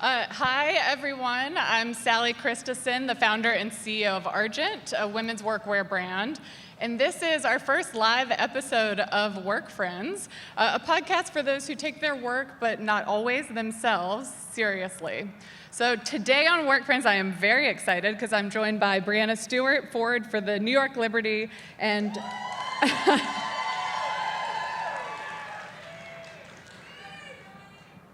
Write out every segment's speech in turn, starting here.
Hi, everyone. I'm Sali Christeson, the founder and CEO of Argent, a women's workwear brand. And this is our first live episode of Work Friends, a podcast for those who take their work, but not always themselves, seriously. So today on Work Friends, I am very excited because I'm joined by Breanna Stewart, forward for the New York Liberty, and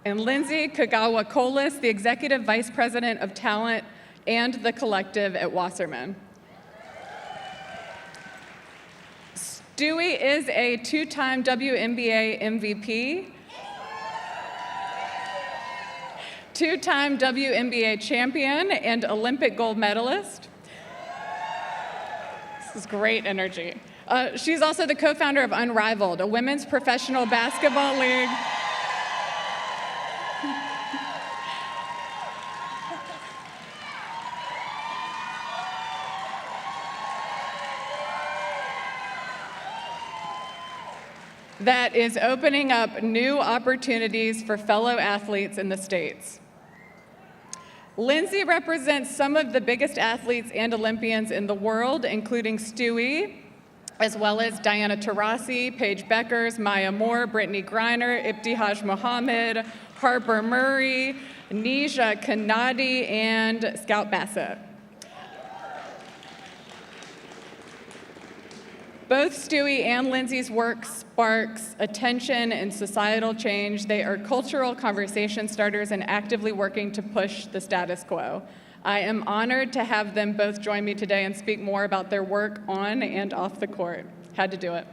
and Lindsay Kagawa Colas, the Executive Vice President of Talent and the Collective at Wasserman. Stewie is a two-time WNBA MVP, two-time WNBA champion, and Olympic gold medalist. This is great energy. She's also the co-founder of Unrivaled, a women's professional basketball league that is opening up new opportunities for fellow athletes in the States. Lindsay represents some of the biggest athletes and Olympians in the world, including Stewie, as well as Diana Taurasi, Paige Beckers, Maya Moore, Brittany Griner, Ibtihaj Mohammed, Harper Murray, Nisha Kanadi, and Scout Bassett. Both Stewie and Lindsay's work sparks attention and societal change. They are cultural conversation starters and actively working to push the status quo. I am honored to have them both join me today and speak more about their work on and off the court. Had to do it.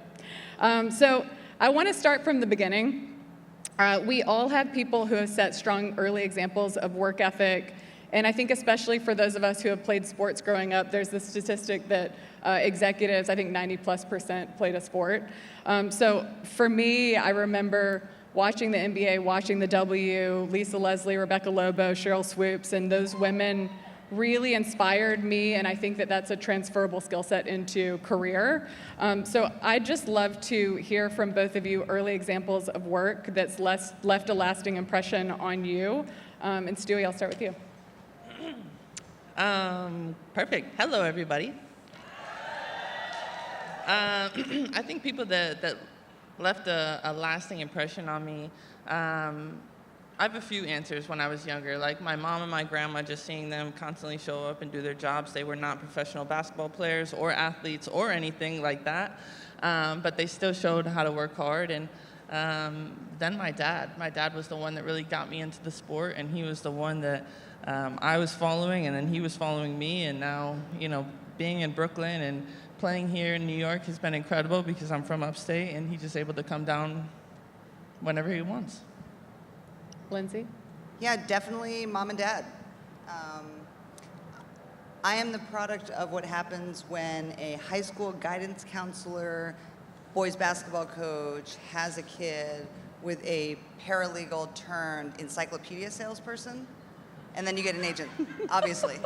So I want to start from the beginning. We all have people who have set strong early examples of work ethic. And I think especially for those of us who have played sports growing up, there's this statistic that executives, I think 90+% played a sport. So for me, I remember watching the NBA, watching the W, Lisa Leslie, Rebecca Lobo, Cheryl Swoops, and those women really inspired me, and I think that that's a transferable skill set into career. So I'd just love to hear from both of you early examples of work that's left a lasting impression on you. And Stewie, I'll start with you. Perfect. Hello, everybody. I think people that left a lasting impression on me, I have a few answers when I was younger. Like my mom and my grandma, just seeing them constantly show up and do their jobs. They were not professional basketball players or athletes or anything like that, but they still showed how to work hard. And then my dad. My dad was the one that really got me into the sport, and he was the one that I was following, and then he was following me. And now, being in Brooklyn and playing here in New York has been incredible because I'm from upstate, and he's just able to come down whenever he wants. Lindsay? Yeah, definitely mom and dad. I am the product of what happens when a high school guidance counselor, boys basketball coach has a kid with a paralegal turned encyclopedia salesperson, and then you get an agent, obviously.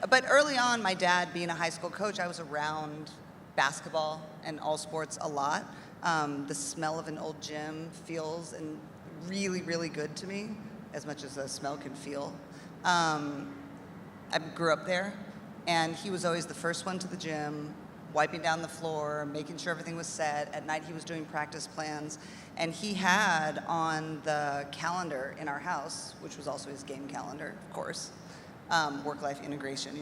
But early on, my dad being a high school coach, I was around basketball and all sports a lot. The smell of an old gym feels and really, really good to me, as much as a smell can feel. I grew up there, and he was always the first one to the gym, wiping down the floor, making sure everything was set. At night, he was doing practice plans. And he had on the calendar in our house, which was also his game calendar, of course, work-life integration,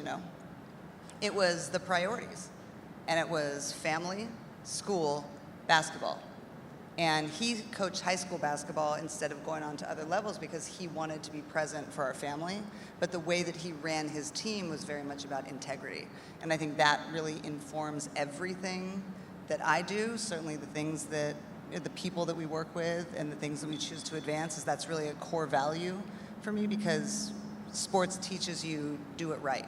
It was the priorities. And it was family, school, basketball. And he coached high school basketball instead of going on to other levels because he wanted to be present for our family. But the way that he ran his team was very much about integrity. And I think that really informs everything that I do, certainly the things that, the people that we work with and the things that we choose to advance, is that's really a core value for me because sports teaches you do it right?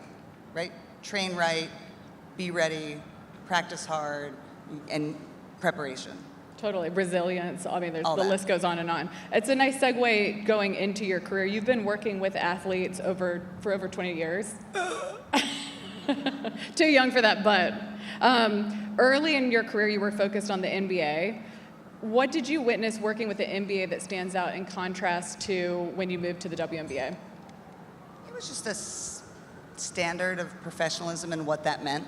Train right, be ready, practice hard, and preparation. Totally, resilience. I mean, the list goes on and on. It's a nice segue going into your career. You've been working with athletes for over 20 years. Too young for that, but early in your career, you were focused on the NBA. what did you witness working with the NBA that stands out in contrast to when you moved to the WNBA? It was just a standard of professionalism and what that meant,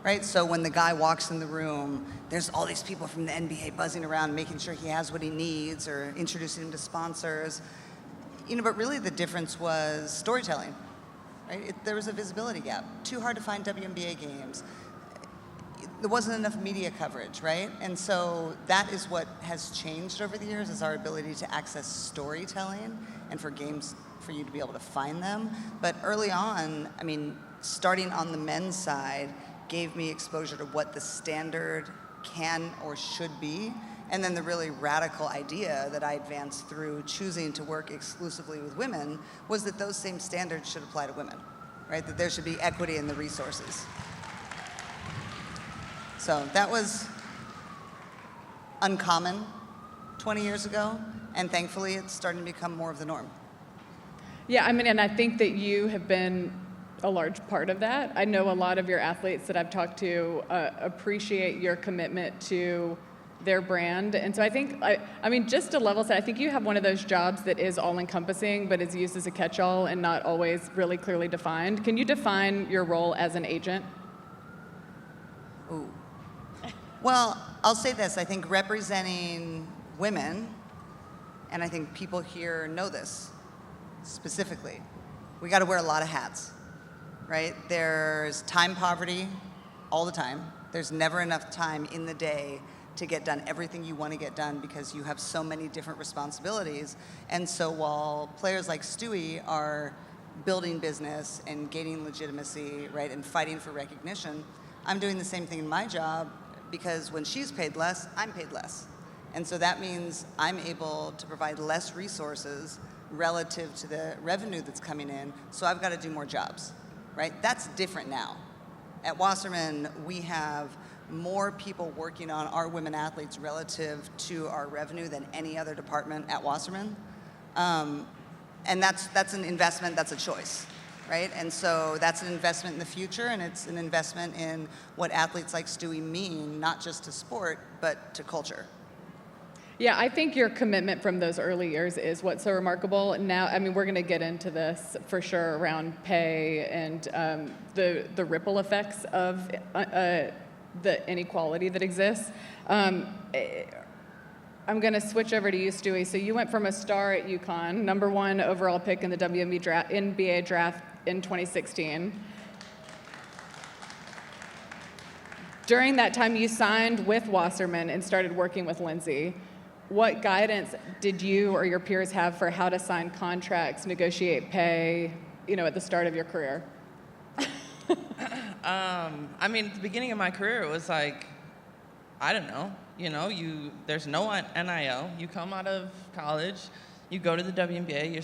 right? So when the guy walks in the room, there's all these people from the NBA buzzing around, making sure he has what he needs or introducing him to sponsors. But really the difference was storytelling, right? There was a visibility gap. Too hard to find WNBA games. There wasn't enough media coverage, right? And so that is what has changed over the years, is our ability to access storytelling and for games for you to be able to find them. But early on, starting on the men's side gave me exposure to what the standard can or should be. And then the really radical idea that I advanced through choosing to work exclusively with women was that those same standards should apply to women, right? That there should be equity in the resources. So that was uncommon 20 years ago, and thankfully it's starting to become more of the norm. Yeah, and I think that you have been a large part of that. I know a lot of your athletes that I've talked to appreciate your commitment to their brand. And so I think, just to level set, I think you have one of those jobs that is all-encompassing, but is used as a catch-all and not always really clearly defined. Can you define your role as an agent? Ooh. Well, I'll say this. I think representing women, and I think people here know this specifically, we got to wear a lot of hats, right? There's time poverty all the time. There's never enough time in the day to get done everything you want to get done because you have so many different responsibilities. And so while players like Stewie are building business and gaining legitimacy, right, and fighting for recognition, I'm doing the same thing in my job because when she's paid less, I'm paid less. And so that means I'm able to provide less resources relative to the revenue that's coming in, so I've got to do more jobs, right? That's different now. At Wasserman, we have more people working on our women athletes relative to our revenue than any other department at Wasserman. And that's an investment, that's a choice, right? And so that's an investment in the future, and it's an investment in what athletes like Stewie mean, not just to sport, but to culture. Yeah, I think your commitment from those early years is what's so remarkable. Now, we're going to get into this for sure around pay and the ripple effects of the inequality that exists. I'm going to switch over to you, Stewie. So you went from a star at UConn, #1 overall pick in the WNBA draft in 2016. During that time, you signed with Wasserman and started working with Lindsay. What guidance did you or your peers have for how to sign contracts, negotiate pay, at the start of your career? At the beginning of my career, it was like, I don't know, there's no NIL. You come out of college, you go to the WNBA, you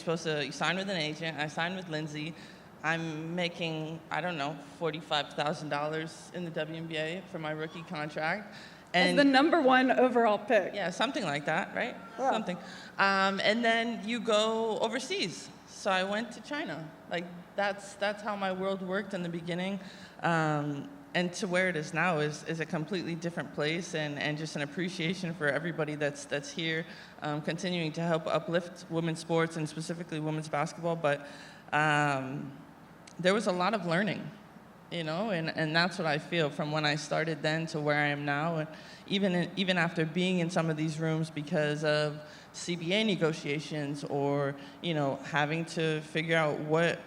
sign with an agent. I signed with Lindsay. I'm making, $45,000 in the WNBA for my rookie contract. And as the #1 overall pick. Yeah, something like that, right? Yeah. Something. And then you go overseas. So I went to China. That's how my world worked in the beginning. And to where it is now is a completely different place, and just an appreciation for everybody that's here, continuing to help uplift women's sports and specifically women's basketball. But there was a lot of learning, and that's what I feel from when I started then to where I am now. And even after being in some of these rooms because of CBA negotiations or, having to figure out what,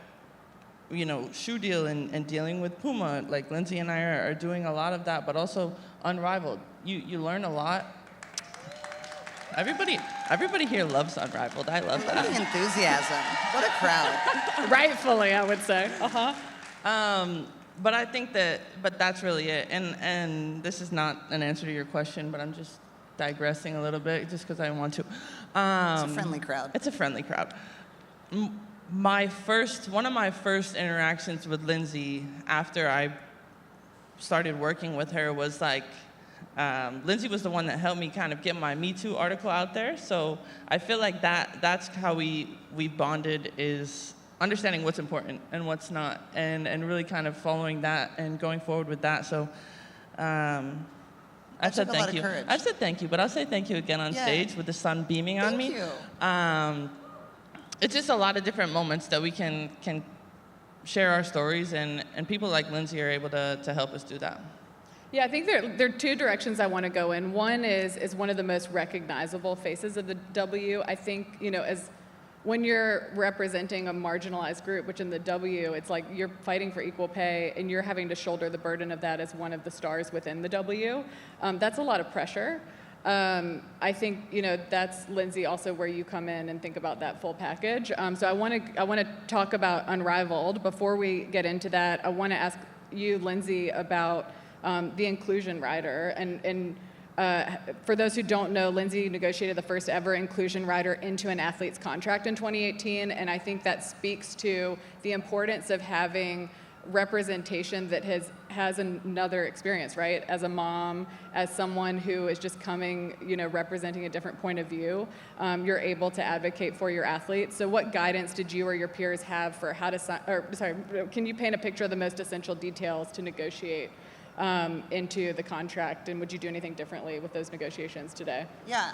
shoe deal and dealing with Puma, like Lindsay and I are doing a lot of that, but also Unrivaled. You learn a lot. Everybody here loves Unrivaled. I love that. What enthusiasm. What a crowd. Rightfully, I would say. But I think but that's really it. And this is not an answer to your question, but I'm just digressing a little bit just because I want to. It's a friendly crowd. It's a friendly crowd. One of my first interactions with Lindsay after I started working with her was Lindsay was the one that helped me kind of get my Me Too article out there. So I feel like that's how we bonded, is understanding what's important and what's not, and really kind of following that and going forward with that. So I've said took a lot thank of you. courage. I've said thank you, but I'll say thank you again on Yeah. stage with the sun beaming on me. Thank you. It's just a lot of different moments that we can share our stories, and people like Lindsay are able to help us do that. Yeah, I think there are two directions I want to go in. One is one of the most recognizable faces of the W. I think, as when you're representing a marginalized group, which in the W, it's like you're fighting for equal pay and you're having to shoulder the burden of that as one of the stars within the W. That's a lot of pressure. I think, that's, Lindsay, also where you come in and think about that full package. So I want to talk about Unrivaled. Before we get into that, I want to ask you, Lindsay, about the inclusion rider. And for those who don't know, Lindsay negotiated the first ever inclusion rider into an athlete's contract in 2018, and I think that speaks to the importance of having representation that has another experience, right? As a mom, as someone who is just coming, representing a different point of view, you're able to advocate for your athletes. So what guidance did you or your peers have for how to can you paint a picture of the most essential details to negotiate into the contract, and would you do anything differently with those negotiations today? Yeah,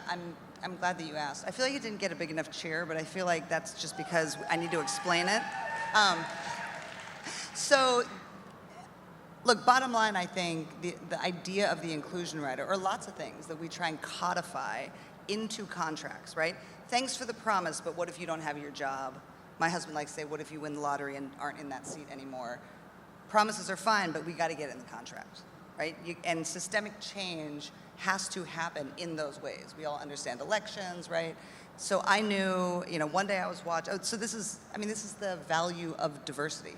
I'm glad that you asked. I feel like it didn't get a big enough cheer, but I feel like that's just because I need to explain it. So, look, bottom line, I think the idea of the inclusion rider, or lots of things that we try and codify into contracts, right? Thanks for the promise, but what if you don't have your job? My husband likes to say, what if you win the lottery and aren't in that seat anymore? Promises are fine, but we got to get in the contract, right? And systemic change has to happen in those ways. We all understand elections, right? So I knew, one day I was watching. So this is the value of diversity,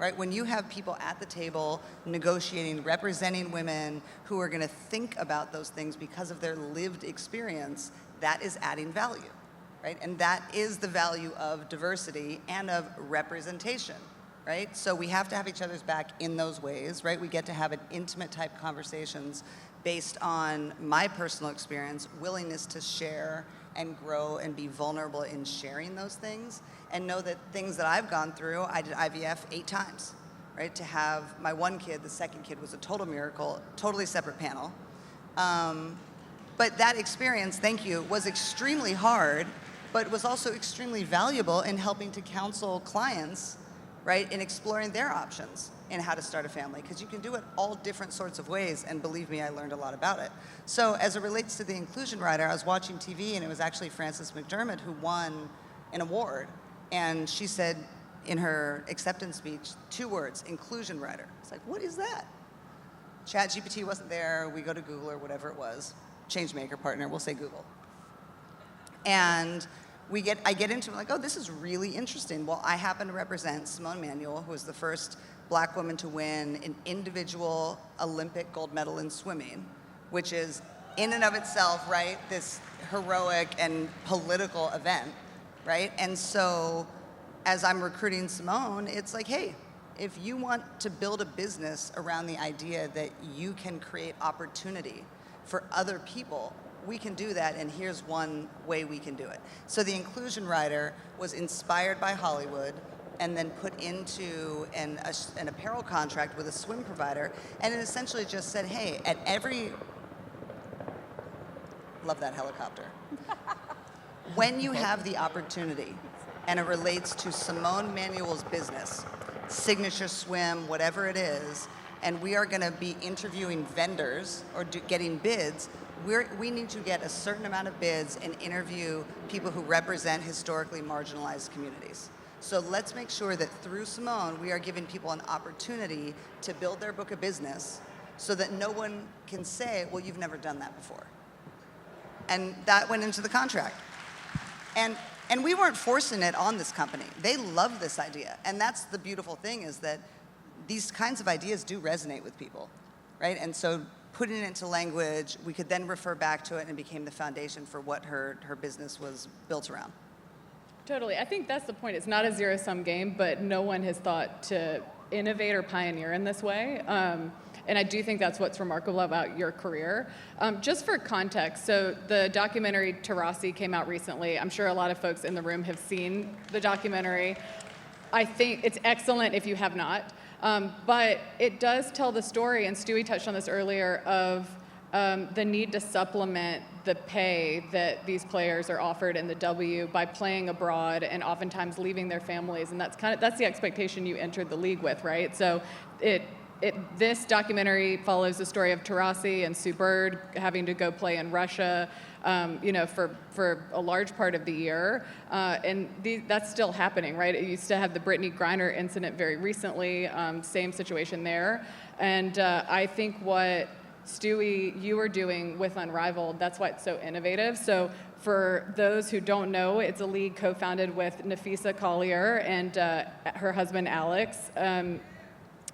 right? When you have people at the table negotiating, representing women who are going to think about those things because of their lived experience, that is adding value, right? And that is the value of diversity and of representation. Right? So we have to have each other's back in those ways, right? We get to have an intimate type conversations based on my personal experience, willingness to share and grow and be vulnerable in sharing those things, and know that things that I've gone through, I did IVF 8 times, right? To have my one kid, the second kid was a total miracle, totally separate panel. But that experience, thank you, was extremely hard, but was also extremely valuable in helping to counsel clients, right, in exploring their options in how to start a family, because you can do it all different sorts of ways, and believe me, I learned a lot about it. So as it relates to the inclusion rider, I was watching TV, and it was actually Frances McDermott who won an award, and she said in her acceptance speech 2 words, inclusion rider. It's like, what is that? ChatGPT wasn't there, we go to Google or whatever it was, changemaker partner, we'll say Google. And I get into it like, oh, this is really interesting. Well, I happen to represent Simone Manuel, who was the first Black woman to win an individual Olympic gold medal in swimming, which is in and of itself, right, this heroic and political event, right? And so as I'm recruiting Simone, it's like, hey, if you want to build a business around the idea that you can create opportunity for other people, we can do that, and here's one way we can do it. So the inclusion rider was inspired by Hollywood and then put into an apparel contract with a swim provider, and it essentially just said, hey, at every, love that helicopter. When you have the opportunity, and it relates to Simone Manuel's business, Signature Swim, whatever it is, and we are gonna be interviewing vendors or getting bids, we need to get a certain amount of bids and interview people who represent historically marginalized communities. So let's make sure that through Simone, we are giving people an opportunity to build their book of business so that no one can say, well, you've never done that before. And that went into the contract. And we weren't forcing it on this company. They loved this idea. And that's the beautiful thing, is that these kinds of ideas do resonate with people, right? And so putting it into language, we could then refer back to it, and it became the foundation for what her business was built around. Totally. I think that's the point. It's not a zero-sum game, but no one has thought to innovate or pioneer in this way. And I do think that's what's remarkable about your career. Just for context, so the documentary Taurasi came out recently. I'm sure a lot of folks in the room have seen the documentary. I think it's excellent if you have not. But it does tell the story, and Stewie touched on this earlier, of the need to supplement the pay that these players are offered in the W by playing abroad and oftentimes leaving their families, and that's the expectation you entered the league with, right? So this documentary follows the story of Taurasi and Sue Bird having to go play in Russia, for a large part of the year, and that's still happening, right? You still have the Brittany Griner incident very recently, same situation there, and I think what Stewie, you are doing with Unrivaled, that's why it's so innovative. So for those who don't know, it's a league co-founded with Nafisa Collier and her husband Alex.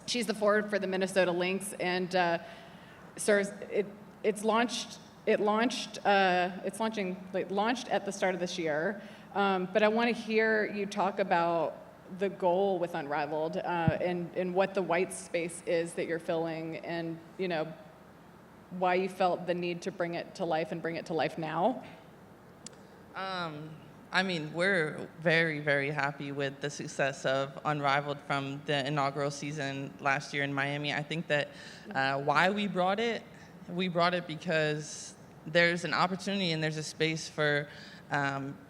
She's the forward for the Minnesota Lynx, and it launched at the start of this year. But I want to hear you talk about the goal with Unrivaled and what the white space is that you're filling, and why you felt the need to bring it to life and bring it to life now. I mean, we're very, very happy with the success of Unrivaled from the inaugural season last year in Miami. I think that why we brought it because there's an opportunity and there's a space for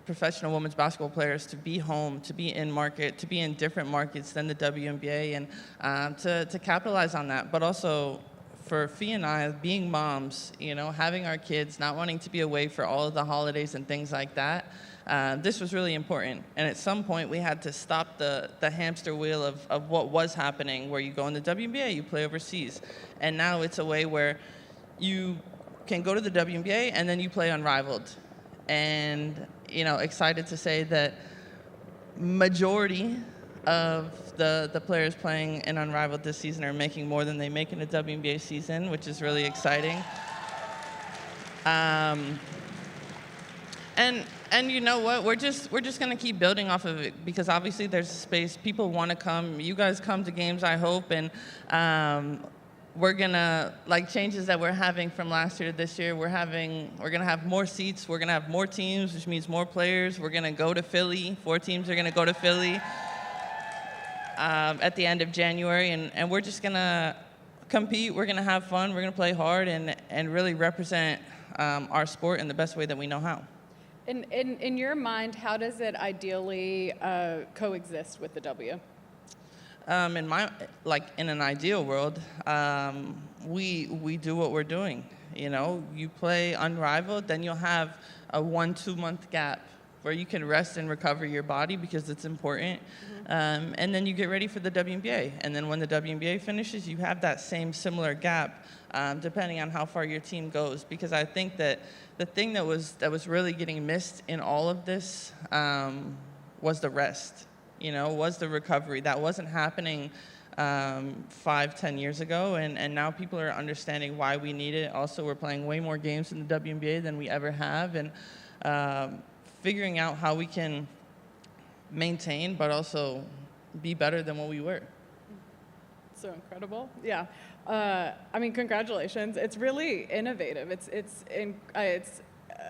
professional women's basketball players to be home, to be in market, to be in different markets than the WNBA, and to capitalize on that. But also for Fee and I, being moms, having our kids, not wanting to be away for all of the holidays and things like that, this was really important. And at some point, we had to stop the hamster wheel of what was happening, where you go in the WNBA, you play overseas. And now it's a way where you can go to the WNBA and then you play Unrivaled. And, excited to say that majority of the players playing in Unrivaled this season are making more than they make in a WNBA season, which is really exciting. And you know what? We're just gonna keep building off of it, because obviously there's a space. People want to come. You guys come to games, I hope, and we're gonna, like, changes that we're having from last year to this year. We're gonna have more seats. We're gonna have more teams, which means more players. We're gonna go to Philly. 4 teams are gonna go to Philly at the end of January, and we're just gonna compete. We're gonna have fun. We're gonna play hard and really represent our sport in the best way that we know how. In your mind, how does it ideally coexist with the W? In an ideal world, we do what we're doing. You play Unrivaled, then you'll have a 1-2 month gap where you can rest and recover your body, because it's important. Mm-hmm. And then you get ready for the WNBA. And then when the WNBA finishes, you have that same similar gap, depending on how far your team goes. Because I think that the thing that was really getting missed in all of this was the rest, was the recovery. That wasn't happening 5-10 years ago, and now people are understanding why we need it. Also, we're playing way more games in the WNBA than we ever have, and figuring out how we can maintain but also be better than what we were. So incredible. Yeah. Congratulations. It's really innovative. It's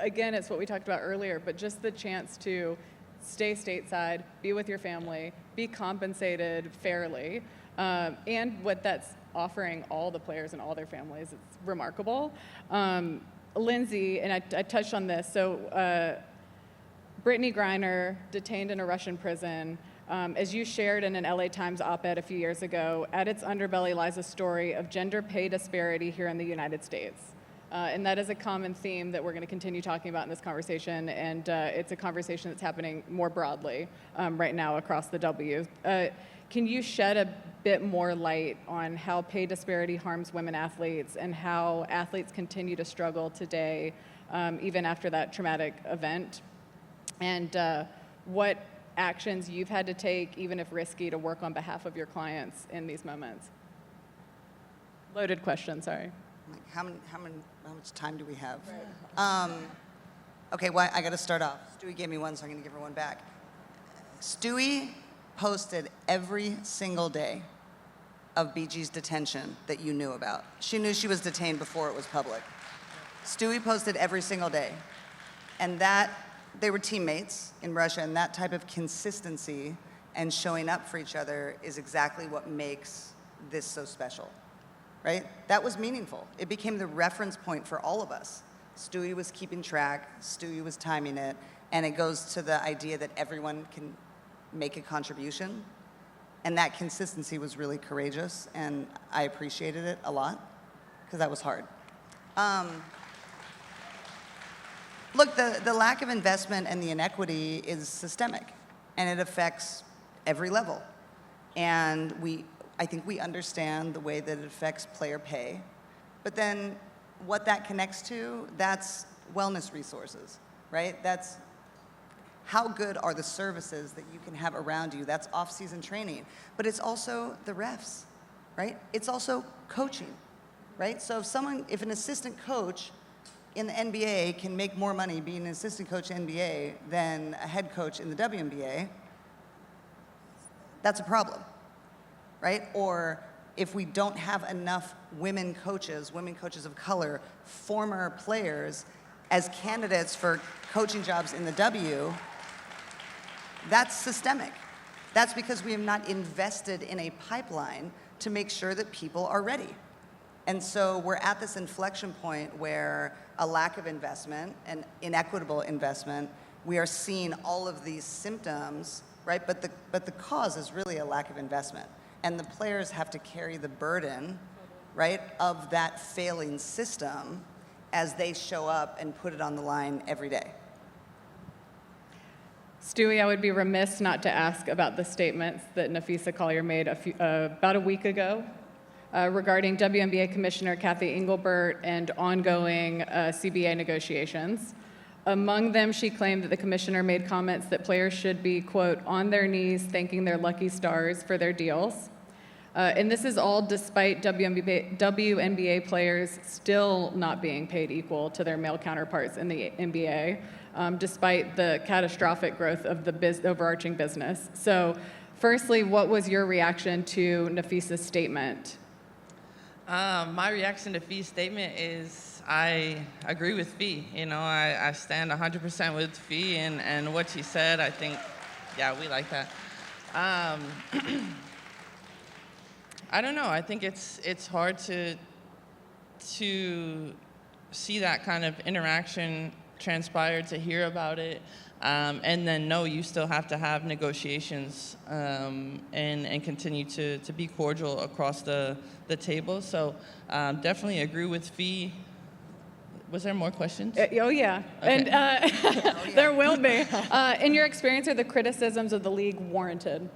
again, it's what we talked about earlier, but just the chance to stay stateside, be with your family, be compensated fairly, and what that's offering all the players and all their families, it's remarkable. Lindsay, and I touched on this, so Brittany Griner, detained in a Russian prison. As you shared in an LA Times op-ed a few years ago, at its underbelly lies a story of gender pay disparity here in the United States. And that is a common theme that we're going to continue talking about in this conversation, and it's a conversation that's happening more broadly right now across the W. Can you shed a bit more light on how pay disparity harms women athletes and how athletes continue to struggle today, even after that traumatic event? And what actions you've had to take, even if risky, to work on behalf of your clients in these moments? Loaded question, sorry. How much time do we have? Right. Okay, well, I got to start off. Stewie gave me one, so I'm going to give her one back. Stewie posted every single day of BG's detention that you knew about. She knew she was detained before it was public. Stewie posted every single day. And that, they were teammates in Russia, and that type of consistency and showing up for each other is exactly what makes this so special. right? That was meaningful. It became the reference point for all of us. Stewie was keeping track, Stewie was timing it, and it goes to the idea that everyone can make a contribution. And that consistency was really courageous, and I appreciated it a lot, because that was hard. Look, the lack of investment and the inequity is systemic, and it affects every level. And I think we understand the way that it affects player pay, but then what that connects to, that's wellness resources, right? That's how good are the services that you can have around you. That's off-season training. But it's also the refs, right? It's also coaching, right? So if an assistant coach in the NBA can make more money being an assistant coach in the NBA than a head coach in the WNBA, that's a problem, right? Or if we don't have enough women coaches of color, former players, as candidates for coaching jobs in the W, that's systemic. That's because we have not invested in a pipeline to make sure that people are ready. And so we're at this inflection point where a lack of investment and inequitable investment, we are seeing all of these symptoms, right? But the cause is really a lack of investment. And the players have to carry the burden, right, of that failing system as they show up and put it on the line every day. Stewie, I would be remiss not to ask about the statements that Nafisa Collier made about a week ago regarding WNBA Commissioner Kathy Engelbert and ongoing CBA negotiations. Among them, she claimed that the commissioner made comments that players should be, quote, on their knees thanking their lucky stars for their deals. And this is all despite WNBA players still not being paid equal to their male counterparts in the NBA, despite the catastrophic growth of the overarching business. So firstly, what was your reaction to Nafisa's statement? My reaction to Fee's statement is I agree with Fee. You know, I stand 100% with Fee and what she said. I think, yeah, we like that. I don't know. I think it's hard to see that kind of interaction transpire, to hear about it, and then no, you still have to have negotiations and continue to be cordial across the table. So definitely agree with Fee. Was there more questions? Oh, yeah. Okay. And there will be. In your experience, are the criticisms of the league warranted?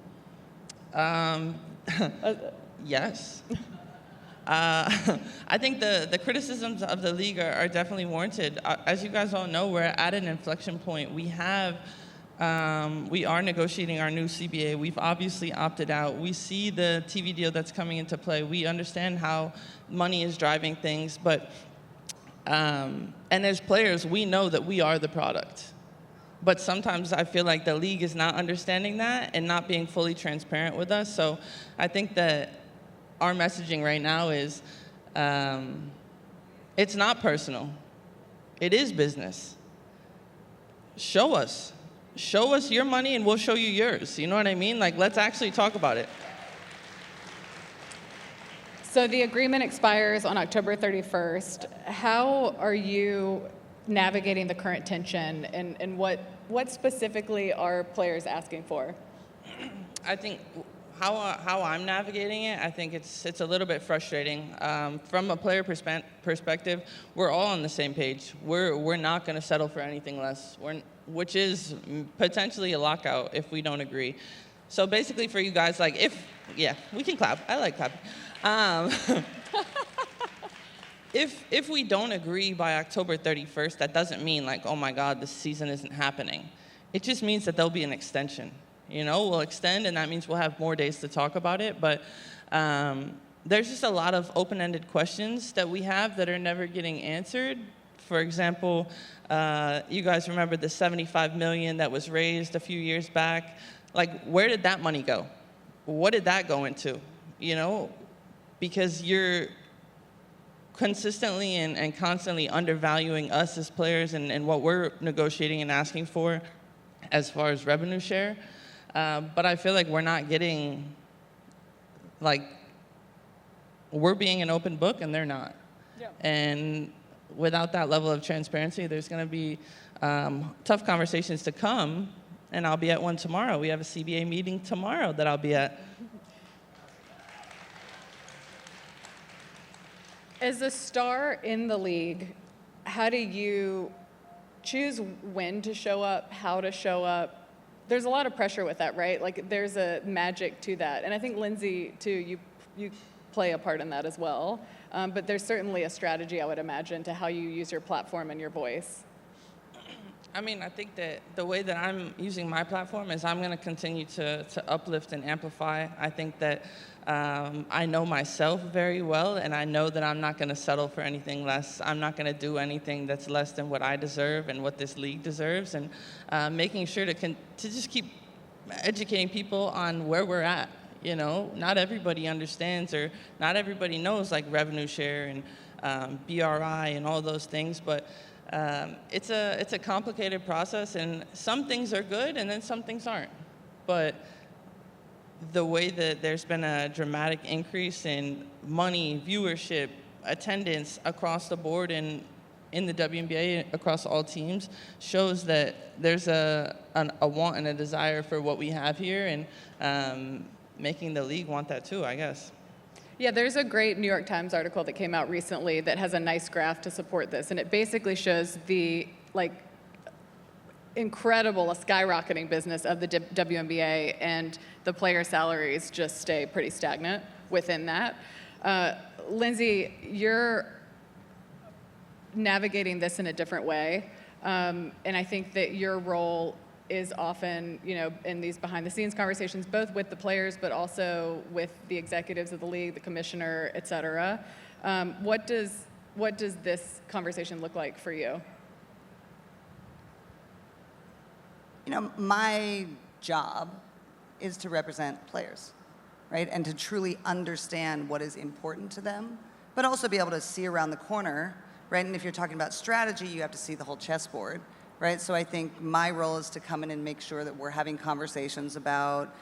Yes. I think the criticisms of the league are definitely warranted. As you guys all know, we're at an inflection point. We are negotiating our new CBA. We've obviously opted out. We see the TV deal that's coming into play. We understand how money is driving things, but and as players, we know that we are the product. But sometimes I feel like the league is not understanding that and not being fully transparent with us. So I think that our messaging right now is it's not personal. It is business. Show us your money and we'll show you yours. You know what I mean? Like, let's actually talk about it. So the agreement expires on October 31st. How are you navigating the current tension, and what specifically are players asking for? I think how I'm navigating it, I think it's a little bit frustrating. From a player perspective, we're all on the same page. We're not going to settle for anything less, which is potentially a lockout if we don't agree. So basically for you guys, like we can clap. I like clapping. If we don't agree by October 31st, that doesn't mean like, oh my God, this season isn't happening. It just means that there'll be an extension. You know, we'll extend, and that means we'll have more days to talk about it. But there's just a lot of open-ended questions that we have that are never getting answered. For example, you guys remember the $75 million that was raised a few years back. Like, where did that money go? What did that go into? You know, because you're consistently and constantly undervaluing us as players and what we're negotiating and asking for as far as revenue share. But I feel like we're not getting, like, we're being an open book and they're not. Yeah. And without that level of transparency, there's going to be tough conversations to come, and I'll be at one tomorrow. We have a CBA meeting tomorrow that I'll be at. As a star in the league, how do you choose when to show up, how to show up? There's a lot of pressure with that, right? Like, there's a magic to that. And I think, Lindsay, too, you play a part in that as well. But there's certainly a strategy, I would imagine, to how you use your platform and your voice. I mean, I think that the way that I'm using my platform is I'm going to continue to uplift and amplify. I think that I know myself very well, and I know that I'm not going to settle for anything less. I'm not going to do anything that's less than what I deserve and what this league deserves, and making sure to just keep educating people on where we're at. You know, not everybody understands, or not everybody knows, like, revenue share and BRI and all those things, but it's a complicated process, and some things are good and then some things aren't. But the way that there's been a dramatic increase in money, viewership, attendance across the board and in the WNBA across all teams shows that there's a want and a desire for what we have here, and making the league want that too, I guess. Yeah, there's a great New York Times article that came out recently that has a nice graph to support this, and it basically shows the incredible skyrocketing business of the WNBA, and the player salaries just stay pretty stagnant within that. Lindsay, you're navigating this in a different way, and I think that your role is often, in these behind-the-scenes conversations, both with the players, but also with the executives of the league, the commissioner, et cetera. What does this conversation look like for you? My job is to represent players, right? And to truly understand what is important to them, but also be able to see around the corner, right? And if you're talking about strategy, you have to see the whole chessboard. Right, so I think my role is to come in and make sure that we're having conversations about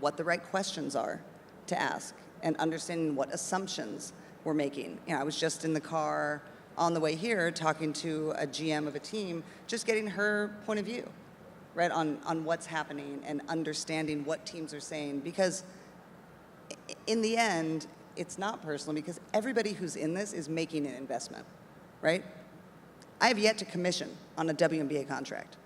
what the right questions are to ask, and understanding what assumptions we're making. I was just in the car on the way here talking to a GM of a team, just getting her point of view, right, on what's happening and understanding what teams are saying. Because in the end, it's not personal, because everybody who's in this is making an investment, right? I have yet to commission on a WNBA contract.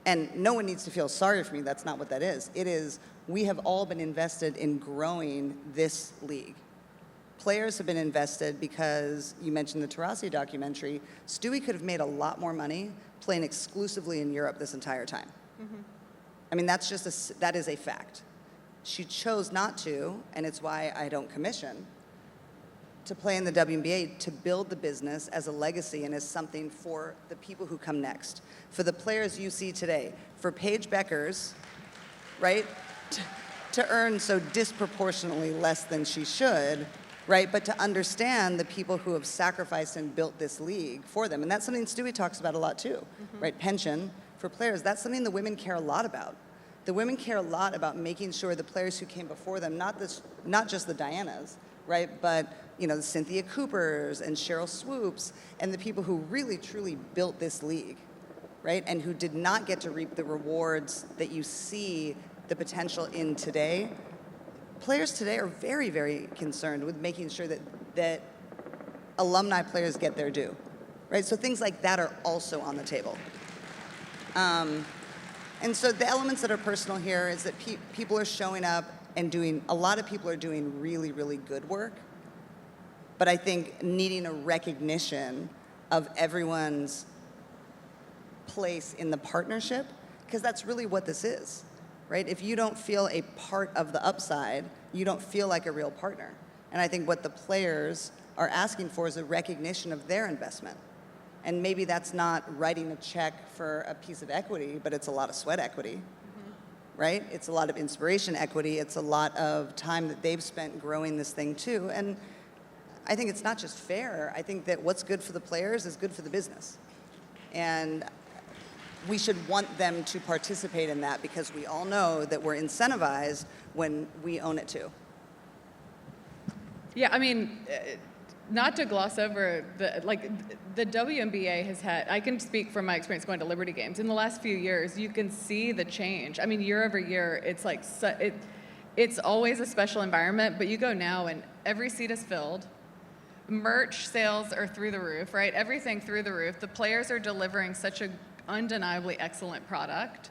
And no one needs to feel sorry for me. That's not what that is. It is, we have all been invested in growing this league. Players have been invested because, you mentioned the Taurasi documentary, Stewie could have made a lot more money playing exclusively in Europe this entire time. Mm-hmm. I mean, that is a fact. She chose not to, and it's why I don't commission, to play in the WNBA, to build the business as a legacy and as something for the people who come next. For the players you see today, for Paige Beckers, right, to earn so disproportionately less than she should, right, but to understand the people who have sacrificed and built this league for them. And that's something Stewie talks about a lot too, right, pension for players. That's something the women care a lot about. The women care a lot about making sure the players who came before them, not just the Dianas, right, but the Cynthia Coopers and Cheryl Swoops and the people who really, truly built this league, right, and who did not get to reap the rewards that you see the potential in today. Players today are very, very concerned with making sure that alumni players get their due, right? So things like that are also on the table. And so the elements that are personal here is that people are showing up and a lot of people are doing really, really good work. But I think needing a recognition of everyone's place in the partnership, because that's really what this is, right? If you don't feel a part of the upside, you don't feel like a real partner. And I think what the players are asking for is a recognition of their investment. And maybe that's not writing a check for a piece of equity, but it's a lot of sweat equity, right? It's a lot of inspiration equity. It's a lot of time that they've spent growing this thing too. And I think it's not just fair. I think that what's good for the players is good for the business. And we should want them to participate in that, because we all know that we're incentivized when we own it too. Yeah, I mean, not to gloss over the WNBA has had. I can speak from my experience going to Liberty games. In the last few years, you can see the change. I mean, year over year, it's like it's always a special environment. But you go now, and every seat is filled. Merch sales are through the roof, right? Everything through the roof. The players are delivering such an undeniably excellent product.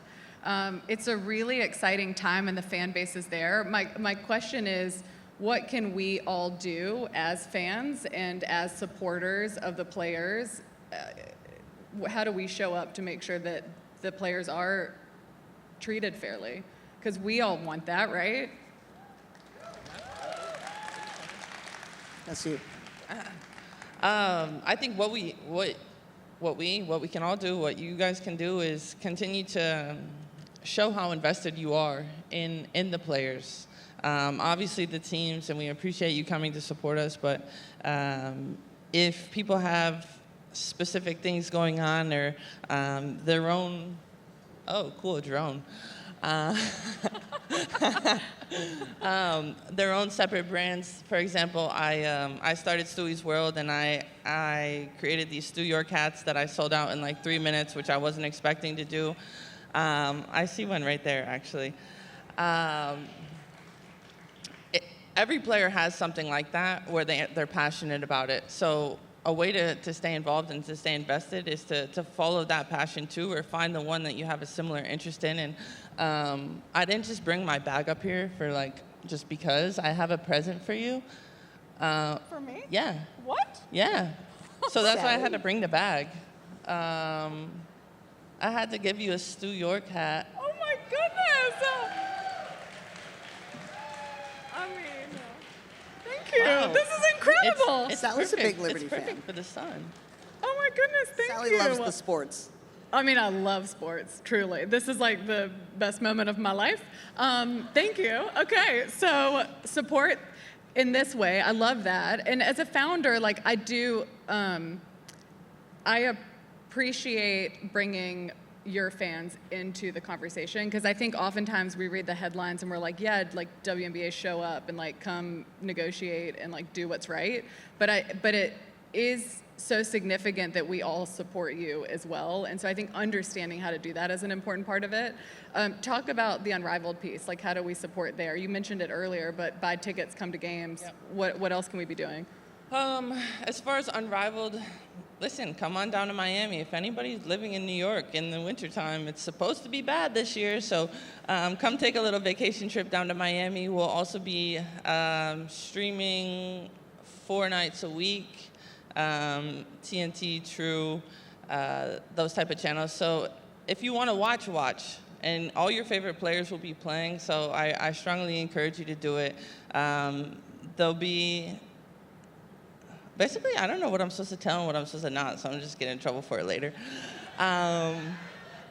It's a really exciting time, and the fan base is there. My question is, what can we all do as fans and as supporters of the players? How do we show up to make sure that the players are treated fairly? Because we all want that, right? That's you. I think what we can all do, what you guys can do, is continue to show how invested you are in the players. Obviously the teams, and we appreciate you coming to support us, but if people have specific things going on or their own, oh, cool, a drone. Their own separate brands. For example, I started Stewie's World, and I created these Stew York hats that I sold out in like 3 minutes, which I wasn't expecting to do. I see one right there, actually. Every player has something like that where they're passionate about it. So a way to stay involved and to stay invested is to follow that passion too, or find the one that you have a similar interest in. And I didn't just bring my bag up here for just because. I have a present for you. For me? Yeah. What? Yeah. So that's why I had to bring the bag. I had to give you a Stew York hat. Oh my goodness! I mean, thank you. Wow. This is incredible. It's Sally's a perfect. big Liberty it's perfect fan. for the sun. Oh my goodness, thank Sally you. loves the sports. I mean, I love sports, truly. This is like the best moment of my life. Thank you. Okay, so support in this way, I love that. And as a founder, I do, I appreciate bringing your fans into the conversation, because I think oftentimes we read the headlines and we're like, yeah, WNBA show up and come negotiate and do what's right. But it is so significant that we all support you as well. And so I think understanding how to do that is an important part of it. Talk about the Unrivaled piece. How do we support there? You mentioned it earlier, but buy tickets, come to games. Yep. What else can we be doing? As far as Unrivaled, listen, come on down to Miami. If anybody's living in New York in the wintertime, it's supposed to be bad this year, so come take a little vacation trip down to Miami. We'll also be streaming 4 nights a week, TNT, True, those type of channels. So if you want to watch. And all your favorite players will be playing, so I strongly encourage you to do it. There'll be... Basically, I don't know what I'm supposed to tell and what I'm supposed to not, so I'm just getting in trouble for it later.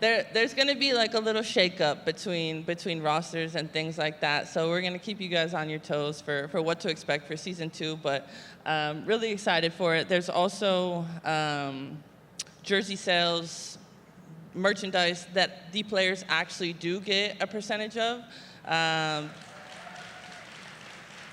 There's going to be a little shakeup between rosters and things like that, so we're going to keep you guys on your toes for what to expect for season 2, but really excited for it. There's also jersey sales, merchandise that the players actually do get a percentage of.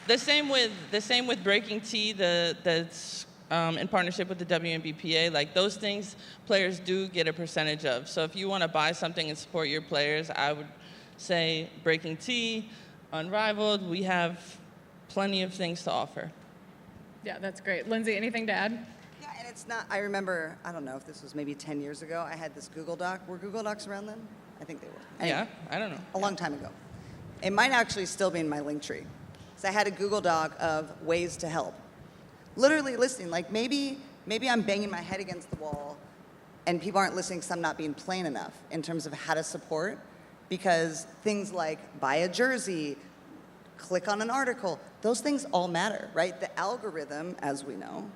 The same with Breaking Tea, that's in partnership with the WNBA. Those things, players do get a percentage of. So if you want to buy something and support your players, I would say Breaking Tea, Unrivaled. We have plenty of things to offer. Yeah, that's great. Lindsay, anything to add? Yeah, and it's not, I remember, I don't know if this was maybe 10 years ago, I had this Google Doc. Were Google Docs around then? I think they were. Anyway, Yeah, I don't know. a long time ago. It might actually still be in my link tree. So I had a Google Doc of ways to help. Literally listening, maybe I'm banging my head against the wall and people aren't listening because I'm not being plain enough in terms of how to support, because things like buy a jersey, click on an article, those things all matter, right? The algorithm, as we know,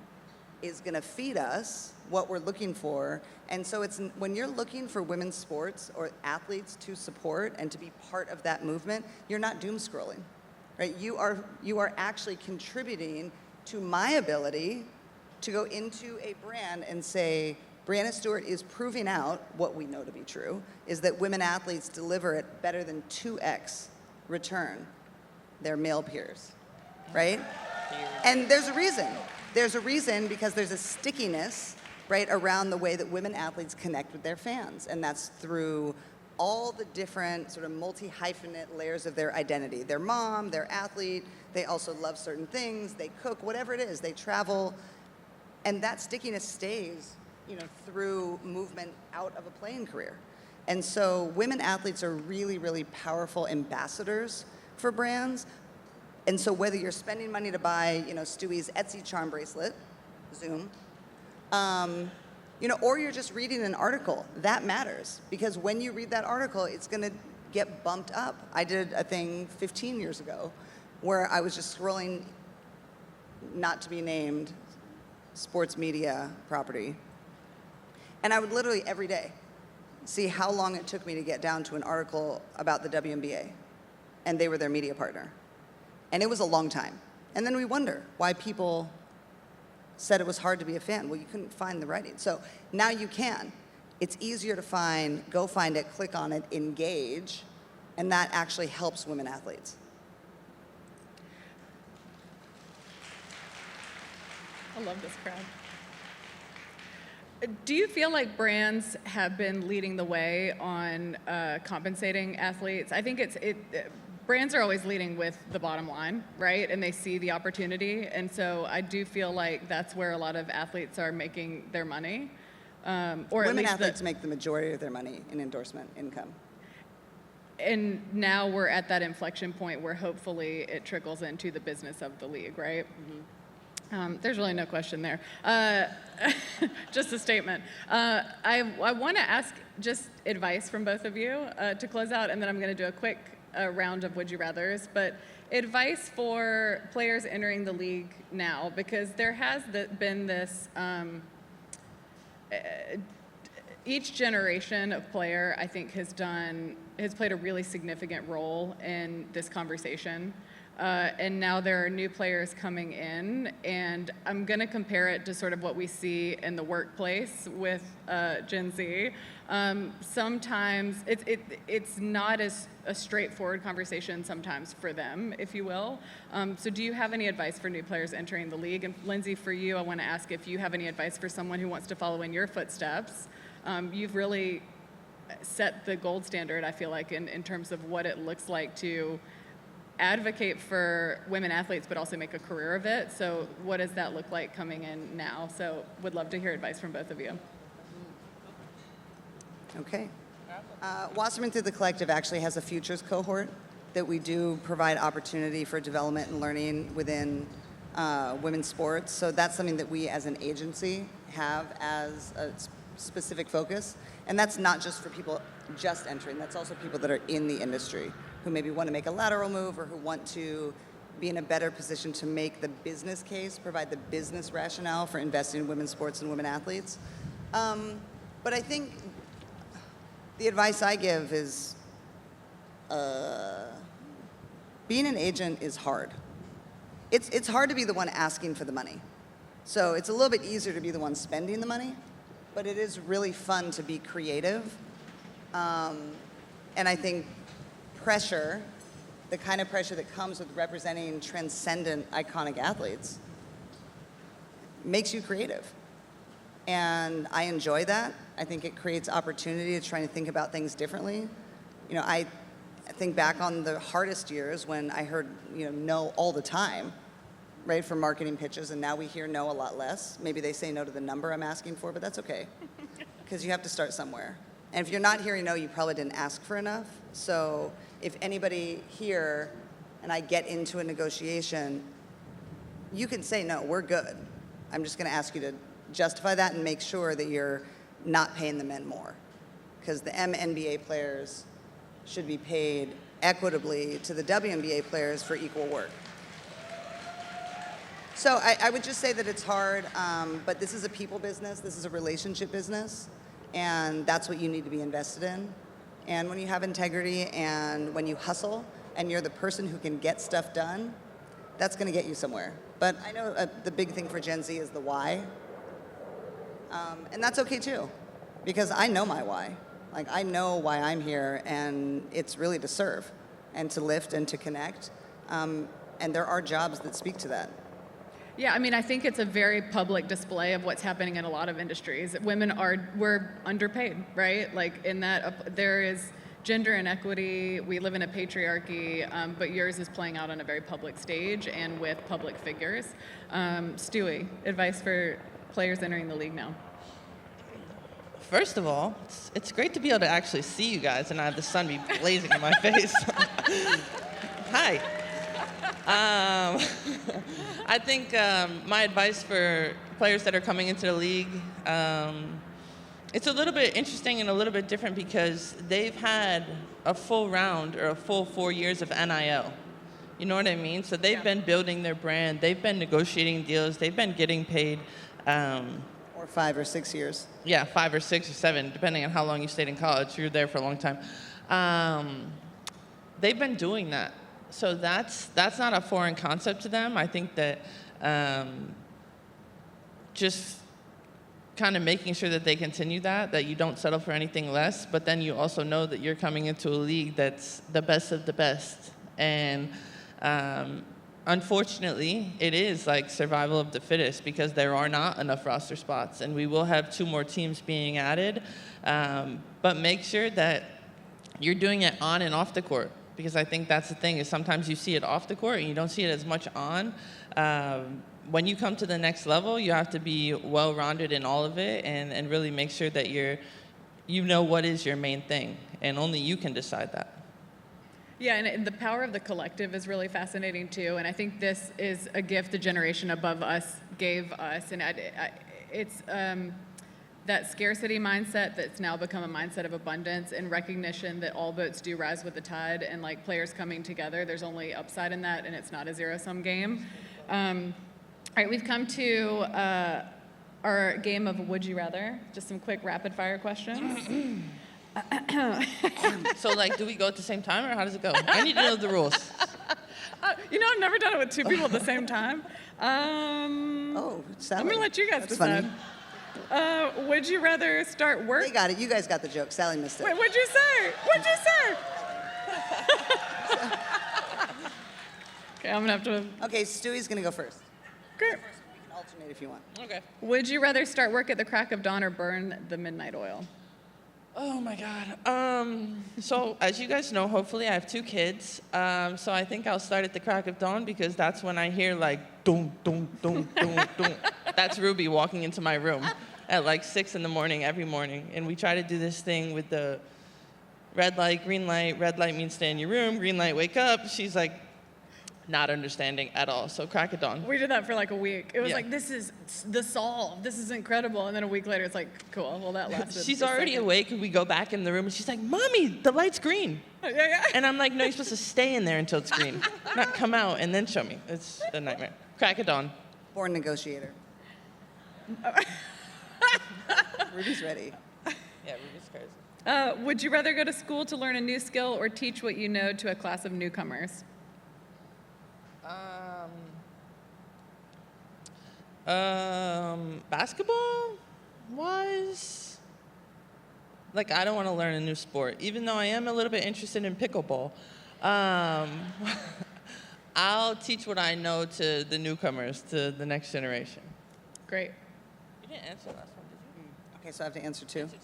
is gonna feed us what we're looking for. And so when you're looking for women's sports or athletes to support and to be part of that movement, you're not doom scrolling. Right? You are actually contributing to my ability to go into a brand and say, Breanna Stewart is proving out what we know to be true, is that women athletes deliver at better than 2x return their male peers, right? And there's a reason. There's a reason because there's a stickiness, right, around the way that women athletes connect with their fans. And that's through all the different sort of multi-hyphenate layers of their identity. Their mom, their athlete, they also love certain things, they cook, whatever it is, they travel. And that stickiness stays, through movement out of a playing career. And so women athletes are really, really powerful ambassadors for brands. And so whether you're spending money to buy, Stewie's Etsy charm bracelet, Zoom, or you're just reading an article, that matters. Because when you read that article, it's going to get bumped up. I did a thing 15 years ago where I was just scrolling, not to be named, sports media property. And I would literally every day see how long it took me to get down to an article about the WNBA. And they were their media partner. And it was a long time. And then we wonder why people said it was hard to be a fan. Well, you couldn't find the writing. So now you can. It's easier to find, go find it, click on it, engage, and that actually helps women athletes. I love this crowd. Do you feel like brands have been leading the way on compensating athletes? I think brands are always leading with the bottom line, right? And they see the opportunity. And so I do feel like that's where a lot of athletes are making their money. Women athletes make the majority of their money in endorsement income. And now we're at that inflection point where hopefully it trickles into the business of the league, right? Mm-hmm. There's really no question there. Just a statement. I want to ask just advice from both of you to close out, and then I'm going to do a quick round of would you rathers. But advice for players entering the league now, because there has been this, each generation of player, I think, has played a really significant role in this conversation. And now there are new players coming in, and I'm going to compare it to sort of what we see in the workplace with Gen Z. Sometimes it's not as a straightforward conversation sometimes for them, if you will. So do you have any advice for new players entering the league? And Lindsay, for you, I want to ask if you have any advice for someone who wants to follow in your footsteps. You've really set the gold standard, I feel like, in terms of what it looks like to advocate for women athletes, but also make a career of it. So what does that look like coming in now? So would love to hear advice from both of you. Okay. Wasserman through the Collective actually has a futures cohort that we do provide opportunity for development and learning within women's sports. So that's something that we as an agency have as a specific focus. And that's not just for people just entering, that's also people that are in the industry who maybe want to make a lateral move or who want to be in a better position to make the business case, provide the business rationale for investing in women's sports and women athletes. But I think the advice I give is being an agent is hard. It's hard to be the one asking for the money. So it's a little bit easier to be the one spending the money, but it is really fun to be creative. And I think pressure, the kind of pressure that comes with representing transcendent, iconic athletes, makes you creative. And I enjoy that. I think it creates opportunity to try to think about things differently. I think back on the hardest years when I heard, no all the time, right, for marketing pitches, and now we hear no a lot less. Maybe they say no to the number I'm asking for, but that's okay, because you have to start somewhere. And if you're not hearing no, you probably didn't ask for enough. So if anybody here and I get into a negotiation, you can say, no, we're good. I'm just going to ask you to justify that and make sure that you're not paying the men more. Because the NBA players should be paid equitably to the WNBA players for equal work. So I would just say that it's hard, but this is a people business. This is a relationship business. And that's what you need to be invested in. And when you have integrity and when you hustle and you're the person who can get stuff done, that's going to get you somewhere. But I know the big thing for Gen Z is the why. And that's okay too, because I know my why. Like, I know why I'm here, and it's really to serve and to lift and to connect. And there are jobs that speak to that. Yeah, I mean, I think it's a very public display of what's happening in a lot of industries. We're underpaid, right? Like in that, there is gender inequity, we live in a patriarchy, but yours is playing out on a very public stage and with public figures. Stewie, advice for players entering the league now? First of all, it's great to be able to actually see you guys and not have the sun be blazing in my face. Hi. I think my advice for players that are coming into the league, it's a little bit interesting and a little bit different because they've had a full round or a full 4 years of NIL. You know what I mean? So they've been building their brand. They've been negotiating deals. They've been getting paid. Or 5 or 6 years. Yeah, 5 or 6 or 7, depending on how long you stayed in college. You're there for a long time. They've been doing that. So that's not a foreign concept to them. I think that just kind of making sure that they continue that you don't settle for anything less, but then you also know that you're coming into a league that's the best of the best. And unfortunately, it is like survival of the fittest because there are not enough roster spots, and we will have 2 more teams being added. But make sure that you're doing it on and off the court, because I think that's the thing is sometimes you see it off the court and you don't see it as much on. When you come to the next level, you have to be well-rounded in all of it and really make sure that you know what is your main thing, and only you can decide that. Yeah, and the power of the collective is really fascinating too, and I think this is a gift the generation above us gave us, and it's that scarcity mindset that's now become a mindset of abundance and recognition that all boats do rise with the tide, and like players coming together, there's only upside in that, and it's not a zero-sum game. All right, we've come to our game of Would You Rather, just some quick rapid-fire questions. So, like, do we go at the same time, or how does it go? I need to know the rules. I've never done it with 2 people at the same time. Oh, Sally. I'm going to let you guys That's decide. funny. Would you rather start work? They got it. You guys got the joke. Sally missed it. Wait, what'd you say? What'd you say? Okay, I'm going to have to... Okay, Stewie's going to go first. Okay. We can alternate if you want. Okay. Would you rather start work at the crack of dawn or burn the midnight oil? Oh my God. So as you guys know, hopefully I have 2 kids. So I think I'll start at the crack of dawn because that's when I hear like dum dum dum dum dum. That's Ruby walking into my room at like 6 in the morning every morning, and we try to do this thing with the red light, green light. Red light means stay in your room. Green light, wake up. She's like not understanding at all. So crack of dawn. We did that for like a week. It was Yeah. like, this is the solve. This is incredible. And then a week later, it's like, cool. Well, that lasted. She's a already second. awake, and we go back in the room, and she's like, "Mommy, the light's green." Yeah. And I'm like, "No, you're supposed to stay in there until it's green, not come out and then show me." It's a nightmare. Crack of dawn. Born negotiator. Ruby's ready. Yeah, Ruby's crazy. Would you rather go to school to learn a new skill or teach what you know to a class of newcomers? Basketball wise, like I don't want to learn a new sport, even though I am a little bit interested in pickleball. I'll teach what I know to the newcomers, to the next generation. Great. You didn't answer the last one, did you? Okay, so I have to answer 2. Answer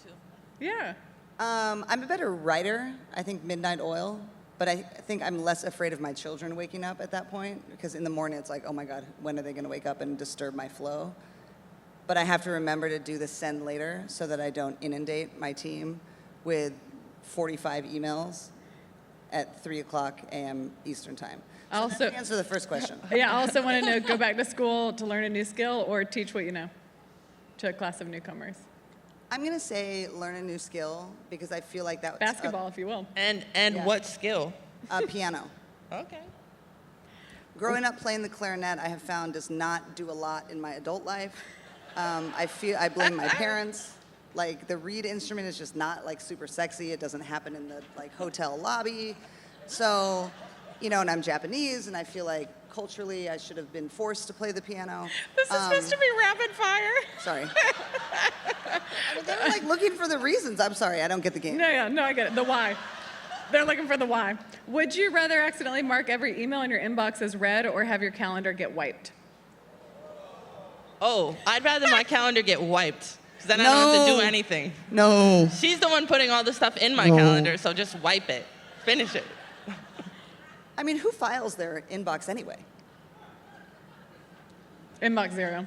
2. Yeah. I'm a better writer. I think midnight oil. But I think I'm less afraid of my children waking up at that point, because in the morning it's like, oh my God, when are they going to wake up and disturb my flow? But I have to remember to do the send later so that I don't inundate my team with 45 emails at 3 o'clock a.m. Eastern time. So Also- let me answer the first question. Yeah, I also want to know, go back to school to learn a new skill or teach what you know to a class of newcomers? I'm going to say learn a new skill because I feel like that's Basketball, if you will. And Yeah. what skill? Piano. Okay. Growing up playing the clarinet, I have found does not do a lot in my adult life. I blame my parents. Like the reed instrument is just not like super sexy. It doesn't happen in the like hotel lobby. So, and I'm Japanese, and I feel like culturally I should have been forced to play the piano. This is supposed to be rapid fire. Sorry. They were like looking for the reasons. I'm sorry, I don't get the game. No, I get it. The why. They're looking for the why. Would you rather accidentally mark every email in your inbox as read or have your calendar get wiped? Oh, I'd rather my calendar get wiped, because then I don't have to do anything. No. She's the one putting all the stuff in my calendar, so just wipe it. Finish it. I mean, who files their inbox anyway? Inbox 0.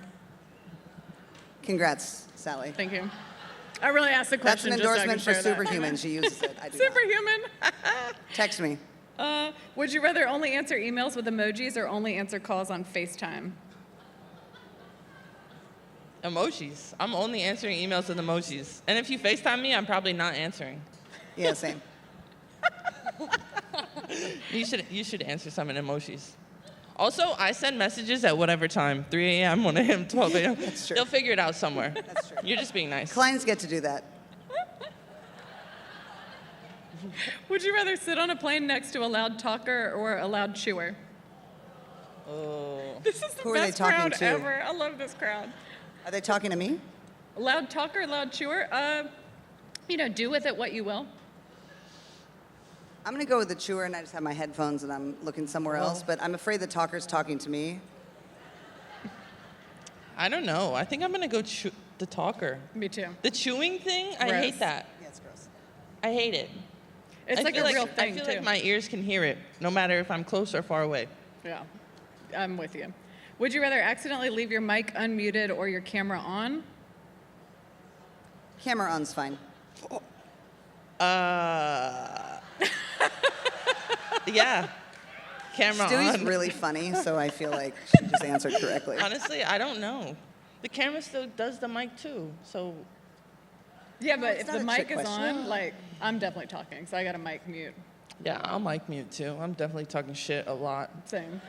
Congrats, Sally. Thank you. I really asked the That's question an just so I endorsement can for share that. Superhuman. She uses it. I do not. Superhuman. Text me. Would you rather only answer emails with emojis or only answer calls on FaceTime? Emojis. I'm only answering emails with emojis. And if you FaceTime me, I'm probably not answering. Yeah, same. You should answer some in emojis. Also, I send messages at whatever time, 3 a.m., 1 a.m., 12 a.m. That's true. They'll figure it out somewhere. That's true. You're just being nice. Clients get to do that. Would you rather sit on a plane next to a loud talker or a loud chewer? Oh. This is the Who are they best talking crowd to? ever. I love this crowd. Are they talking to me? Loud talker, loud chewer. Do with it what you will. I'm going to go with the chewer, and I just have my headphones, and I'm looking somewhere else. But I'm afraid the talker's talking to me. I don't know. I think I'm going to go the talker. Me too. The chewing thing, I Gross. hate that. Yeah, it's gross. I hate it. It's I like feel a real thing, I feel too. like my ears can hear it, no matter if I'm close or far away. Yeah, I'm with you. Would you rather accidentally leave your mic unmuted or your camera on? Camera on's fine. Yeah. Camera Stewie's on. really funny, so I feel like she just answered correctly. Honestly, I don't know. The camera still does the mic too, so Yeah, but it's if not the a mic trick is question. on, I'm definitely talking, so I got a mic mute. yeah, I'll mic mute too. I'm definitely talking shit a lot. Same.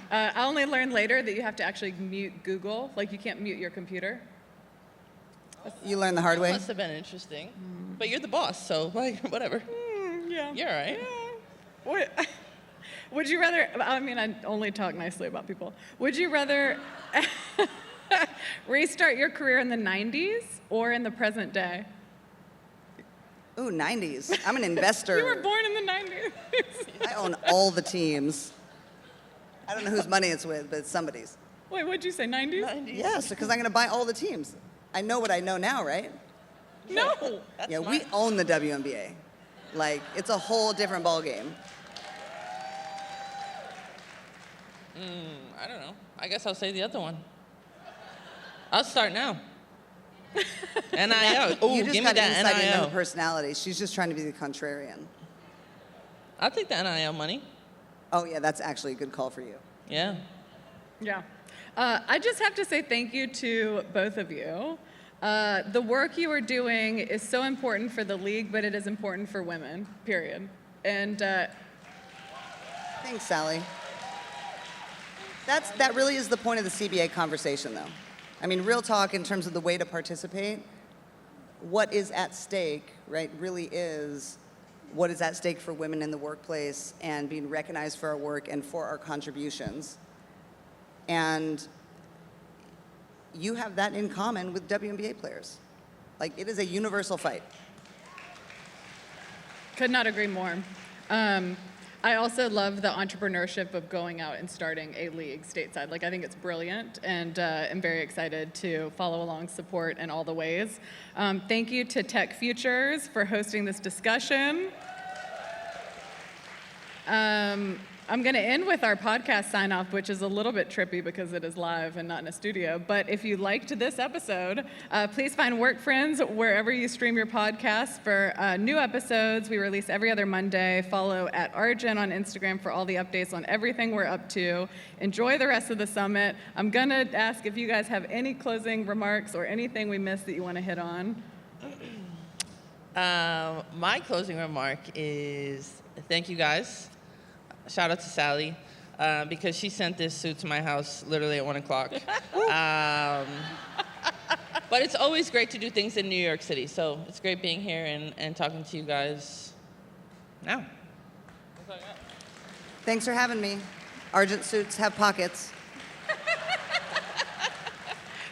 I only learned later that you have to actually mute Google. Like, you can't mute your computer. You learned the hard way? Must have been interesting. But you're the boss, so whatever. Yeah. You're all right. What? Would you rather, I only talk nicely about people. Would you rather restart your career in the 90s or in the present day? Ooh, 90s. I'm an investor. You were born in the 90s. I own all the teams. I don't know whose money it's with, but it's somebody's. Wait, what'd you say, 90s? Yes, because I'm going to buy all the teams. I know what I know now, right? No. That's Yeah, smart. we own the WNBA. Like, it's a whole different ballgame. I don't know. I guess I'll say the other one. I'll start now. NIL. Oh, You just give me got that insight into her NIL. personality. She's just trying to be the contrarian. I'll take the NIL money. Oh, yeah, that's actually a good call for you. Yeah. Yeah. I just have to say thank you to both of you. The work you are doing is so important for the league, but it is important for women, period. And Thanks, Sally. That really is the point of the CBA conversation, though. I mean, real talk in terms of the way to participate, what is at stake, right, really is what is at stake for women in the workplace and being recognized for our work and for our contributions. And you have that in common with WNBA players. Like, it is a universal fight. could not agree more. I also love the entrepreneurship of going out and starting a league stateside. Like, I think it's brilliant, and I'm very excited to follow along, support in all the ways. Thank you to Tech Futures for hosting this discussion. I'm going to end with our podcast sign-off, which is a little bit trippy because it is live and not in a studio. But if you liked this episode, please find Work Friends wherever you stream your podcasts for new episodes. We release every other Monday. Follow at Argent on Instagram for all the updates on everything we're up to. Enjoy the rest of the summit. I'm going to ask if you guys have any closing remarks or anything we missed that you want to hit on. My closing remark is thank you guys. Shout out to Sally, because she sent this suit to my house literally at 1 o'clock. But it's always great to do things in New York City, so it's great being here and talking to you guys now. Thanks for having me. Argent suits have pockets.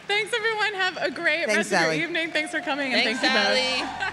Thanks, everyone. Have a great Thanks, rest of Sally. your evening. Thanks for coming, and Thanks, thank you both. Sally.